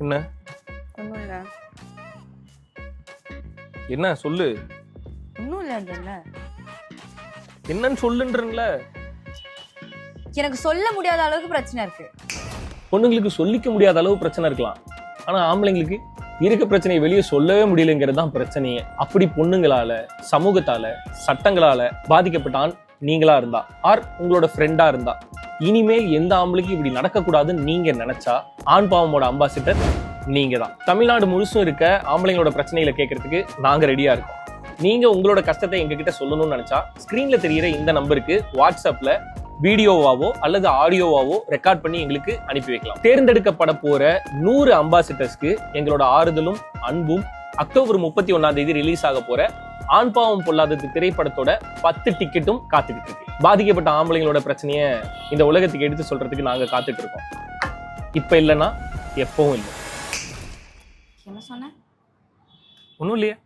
என்ன ஒன்றும் இல்லை என்ன சொல்லு, ஒன்றும் இல்லைன்றல. என்னன்னு சொல்லுன்றல. எனக்கு சொல்ல முடியாத அளவுக்கு பிரச்சனை இருக்கு. பொண்ணுங்களுக்கு சொல்லிக்க முடியாத அளவு பிரச்சனை இருக்கலாம், ஆனா ஆம்பளைங்களுக்கு இருக்க பிரச்சனையை வெளியே சொல்லவே முடியலங்கிறது தான் பிரச்சனையே. அப்படி பொண்ணுங்களால, சமூகத்தால, சட்டங்களால பாதிக்கப்பட்ட ஆண் நீங்களா இருந்தா, ஆர் உங்களோட ஃப்ரெண்டா இருந்தா, இனிமேல் எந்த ஆம்பளைக்கு இப்படி நடக்கக்கூடாதுன்னு நீங்க நினைச்சா ஆண் பாவமோட அம்பாசிடர் நீங்க தான். தமிழ்நாடு முழுசும் இருக்க ஆம்பளைங்களோட பிரச்சனைகளை கேட்கறதுக்கு நாங்க ரெடியா இருக்கோம். நீங்க உங்களோட கஷ்டத்தை எங்ககிட்ட சொல்லணும்னு நினைச்சா ஸ்கிரீன்ல தெரியிற இந்த நம்பருக்கு வாட்ஸ்அப்ல வீடியோவாவோ அல்லது ஆடியோவாவோ ரெக்கார்ட் பண்ணி எங்களுக்கு அனுப்பி வைக்கலாம். தேர்ந்தெடுக்கப்பட போற 100 அம்பாசிடர்ஸ்க்கு எங்களோட ஆறுதலும் அன்பும் அக்டோபர் 31 ரிலீஸ் ஆக போற ஆண் பாவம் பொல்லாதது திரைப்படத்தோட 10 டிக்கெட்டும் காத்துக்கிட்டு இருக்கு. பாதிக்கப்பட்ட ஆம்பளைங்களோட பிரச்சனைய இந்த உலகத்துக்கு எடுத்து சொல்றதுக்கு நாங்க காத்துட்டு இருக்கோம். இப்ப இல்லைன்னா எப்பவும் இல்லை. என்ன சொன்ன? ஒன்றும் இல்லையே.